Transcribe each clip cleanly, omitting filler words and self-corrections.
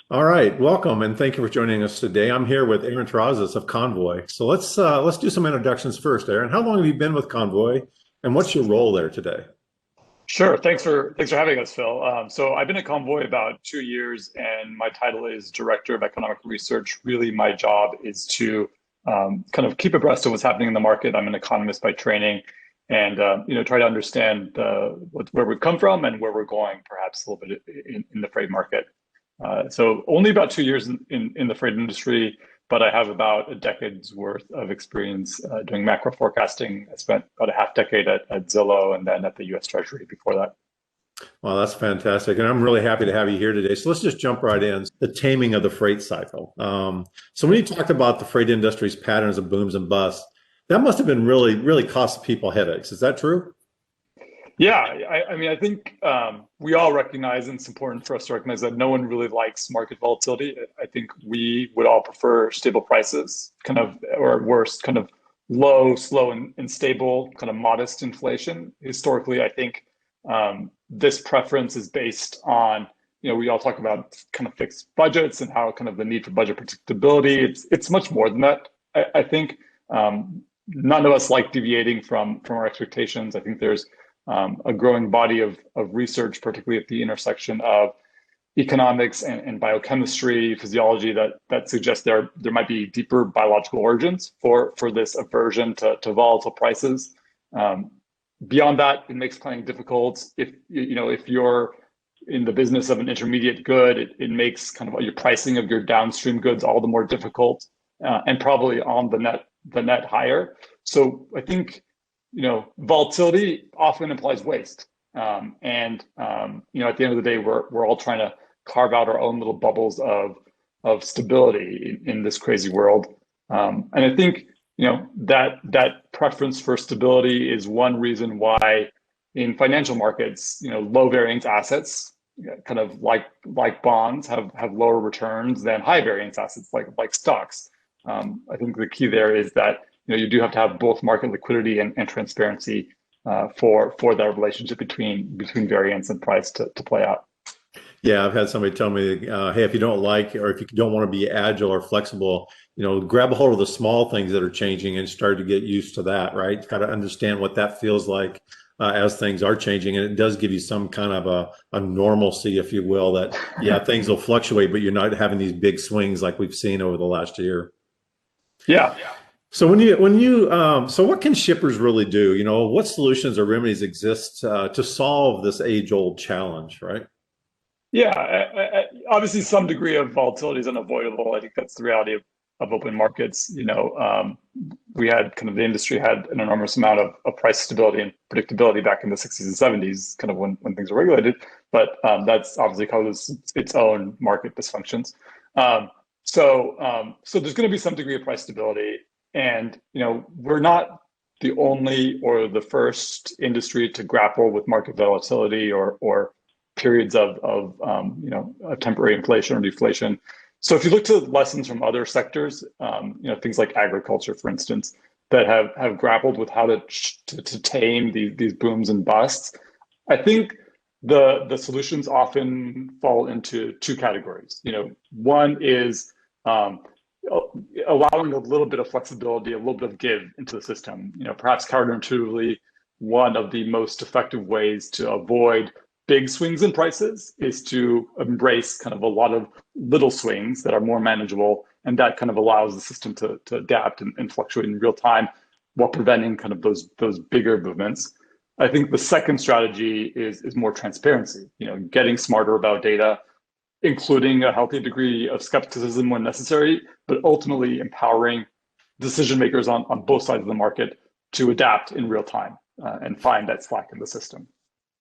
All right, welcome and thank you for joining us today. I'm here with Aaron Terrazas of Convoy. So let's do some introductions first, Aaron. How long have you been with Convoy, and what's your role there today? Sure. Thanks for having us, Phil. So I've been at Convoy about 2 years, and my title is Director of Economic Research. Really, my job is to kind of keep abreast of what's happening in the market. I'm an economist by training, and try to understand where we've come from and where we're going, perhaps a little bit in the freight market. So only about 2 years in the freight industry, but I have about a decade's worth of experience doing macro forecasting. I spent about a half decade at Zillow and then at the U.S. Treasury before that. Well, that's fantastic, and I'm really happy to have you here today. So let's just jump right in. The taming of the freight cycle. So when you talked about the freight industry's patterns of booms and busts, that must have been really cost people headaches. Is that true? Yeah, I mean, I think we all recognize, and it's important for us to recognize that no one really likes market volatility. I think we would all prefer stable prices, kind of, or at worst, kind of low, slow, and stable, kind of modest inflation. Historically, I think this preference is based on, we all talk about kind of fixed budgets and how kind of the need for budget predictability. It's much more than that. I think none of us like deviating from our expectations. I think there's a growing body of research, particularly at the intersection of economics and biochemistry, physiology, that suggests there might be deeper biological origins for this aversion to volatile prices. Beyond that, it makes planning difficult. If you're in the business of an intermediate good, it makes kind of your pricing of your downstream goods all the more difficult, and probably on the net higher. So I think volatility often implies waste. At the end of the day, we're all trying to carve out our own little bubbles of stability in this crazy world. And I think, that preference for stability is one reason why in financial markets, low variance assets, kind of like bonds, have lower returns than high variance assets like stocks. I think the key there is that you do have to have both market liquidity and transparency for that relationship between variance and price to play out. Yeah, I've had somebody tell me, hey, if you don't like, or if you don't want to be agile or flexible, grab a hold of the small things that are changing and start to get used to that, right? Got to understand what that feels like as things are changing. And it does give you some kind of a normalcy, if you will, that, yeah, things will fluctuate, but you're not having these big swings like we've seen over the last year. Yeah. So so what can shippers really do? What solutions or remedies exist to solve this age-old challenge, right? Yeah, obviously some degree of volatility is unavoidable. I think that's the reality of open markets. We had kind of the industry had an enormous amount of price stability and predictability back in the 60s and 70s, kind of when things were regulated. But that's obviously caused its own market dysfunctions. So there's going to be some degree of price stability. And we're not the only or the first industry to grapple with market volatility or periods of temporary inflation or deflation. So if you look to lessons from other sectors, things like agriculture, for instance, that have grappled with how to tame these booms and busts, I think the solutions often fall into two categories. One is allowing a little bit of flexibility, a little bit of give into the system. Perhaps counterintuitively, one of the most effective ways to avoid big swings in prices is to embrace kind of a lot of little swings that are more manageable, and that kind of allows the system to adapt and fluctuate in real time while preventing kind of those bigger movements. I think the second strategy is more transparency, getting smarter about data, including a healthy degree of skepticism when necessary, but ultimately empowering decision makers on both sides of the market to adapt in real time and find that slack in the system.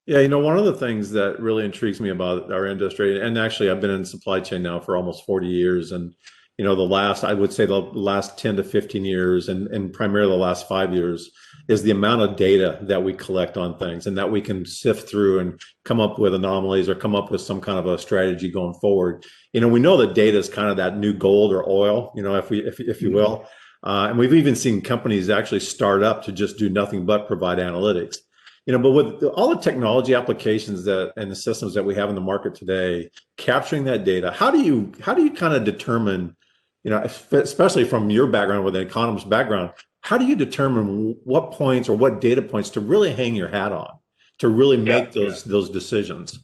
Yeah, one of the things that really intrigues me about our industry, and actually I've been in supply chain now for almost 40 years, and I would say the last 10 to 15 years, and primarily the last 5 years, is the amount of data that we collect on things and that we can sift through and come up with anomalies or come up with some kind of a strategy going forward. We know that data is kind of that new gold or oil, if you will. And we've even seen companies actually start up to just do nothing but provide analytics. But with all the technology applications that and the systems that we have in the market today, capturing that data, how do you kind of determine, especially from your background with an economist background, how do you determine what points or what data points to really hang your hat on to really Yeah. make those decisions?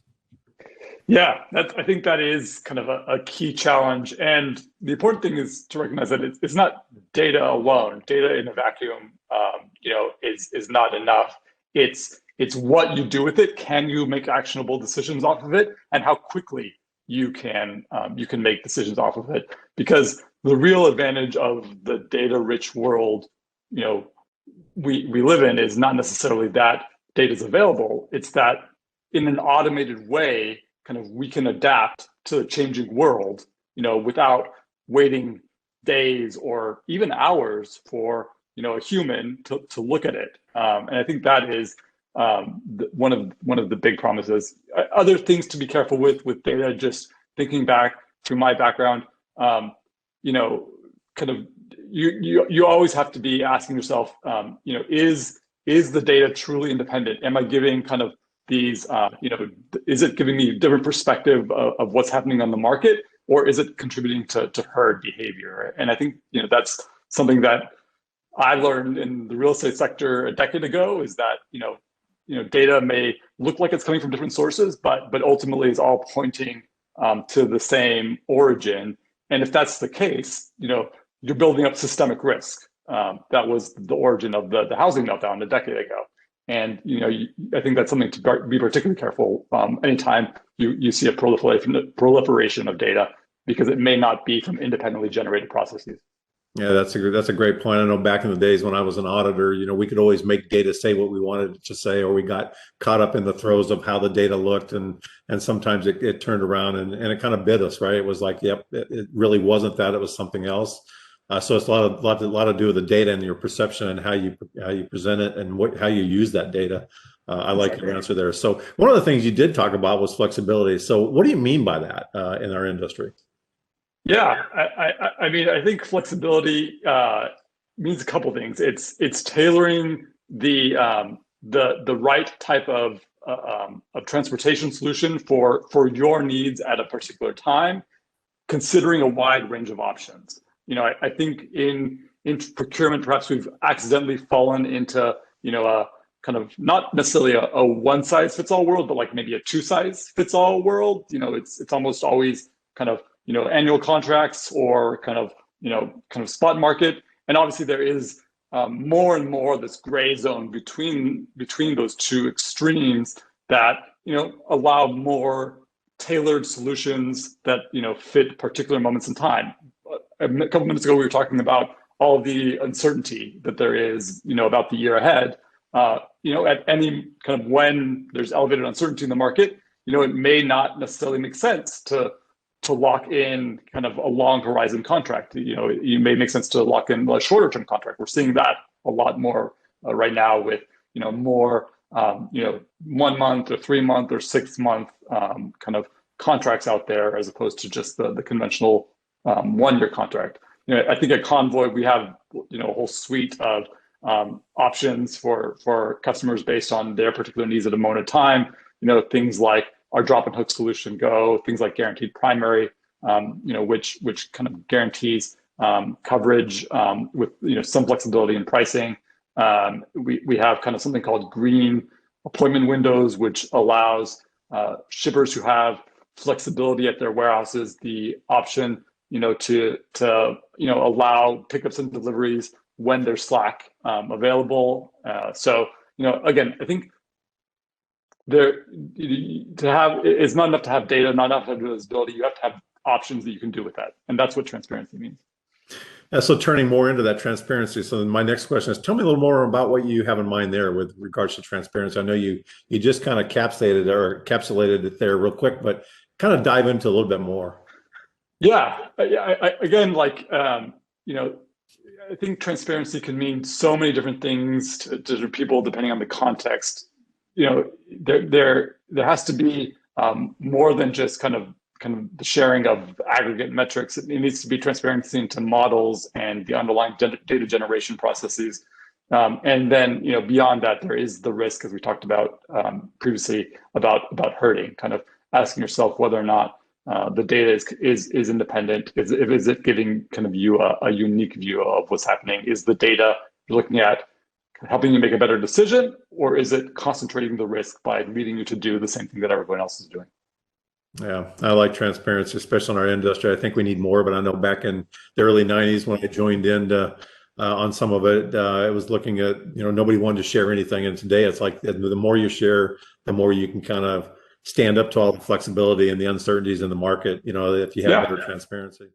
Yeah, I think that is kind of a key challenge. And the important thing is to recognize that it's not data alone. Data in a vacuum, is not enough. It's what you do with it. Can you make actionable decisions off of it, and how quickly you can make decisions off of it? Because the real advantage of the data-rich world, we live in is not necessarily that data is available. It's that in an automated way, kind of we can adapt to the changing world, without waiting days or even hours for a human to look at it. And I think that is one of the big promises. Other things to be careful with data. Just thinking back to my background, kind of you always have to be asking yourself, is the data truly independent? Am I giving kind of these, is it giving me a different perspective of what's happening on the market, or is it contributing to herd behavior? And I think, that's something that I learned in the real estate sector a decade ago, is that, data may look like it's coming from different sources, but ultimately is all pointing to the same origin. And if that's the case, you're building up systemic risk. That was the origin of the housing meltdown a decade ago. And I think that's something to be particularly careful anytime you see a proliferation of data, because it may not be from independently generated processes. Yeah, that's a great point. I know back in the days when I was an auditor, we could always make data say what we wanted it to say, or we got caught up in the throes of how the data looked, and sometimes it turned around and it kind of bit us, right? It was like, yep, it really wasn't that; it was something else. So it's a lot to do with the data and your perception and how you present it and how you use that data. I like your answer there. So one of the things you did talk about was flexibility. So what do you mean by that in our industry? Yeah, I mean, I think flexibility means a couple things. It's tailoring the right type of transportation solution for your needs at a particular time, considering a wide range of options. I think in procurement, perhaps we've accidentally fallen into a kind of not necessarily a one size fits all world, but like maybe a two size fits all world. It's almost always kind of annual contracts or kind of spot market. And obviously there is more and more this gray zone between those two extremes that allow more tailored solutions that fit particular moments in time. A couple minutes ago we were talking about all the uncertainty that there is about the year ahead. At any kind of when there's elevated uncertainty in the market, it may not necessarily make sense to lock in kind of a long horizon contract. You may make sense to lock in a shorter term contract. We're seeing that a lot more right now with more 1 month or 3 month or 6 month kind of contracts out there, as opposed to just the conventional 1 year contract. I think at Convoy we have a whole suite of options for customers based on their particular needs at a moment in time. Things like our drop and hook solution Go, things like guaranteed primary, which kind of guarantees coverage with some flexibility in pricing. We have kind of something called green appointment windows, which allows shippers who have flexibility at their warehouses the option to allow pickups and deliveries when there's slack available. So again, I think it's not enough to have data, not enough to have visibility. You have to have options that you can do with that, and that's what transparency means. Yeah, so turning more into that transparency. So then my next question is, tell me a little more about what you have in mind there with regards to transparency. I know you just kind of encapsulated it there real quick, but kind of dive into a little bit more. Yeah, again, I think transparency can mean so many different things to different people depending on the context. There has to be more than just kind of the sharing of aggregate metrics. It needs to be transparency into models and the underlying data generation processes. And then, beyond that, there is the risk, as we talked about previously, about herding, kind of asking yourself whether or not the data is independent. Is it giving kind of you a unique view of what's happening? Is the data you're looking at helping you make a better decision, or is it concentrating the risk by leading you to do the same thing that everyone else is doing? Yeah, I like transparency, especially in our industry. I think we need more, but I know back in the early 90s when I joined in on some of it, it was looking at, nobody wanted to share anything. And today it's like the more you share, the more you can kind of stand up to all the flexibility and the uncertainties in the market, if you have Yeah. better transparency.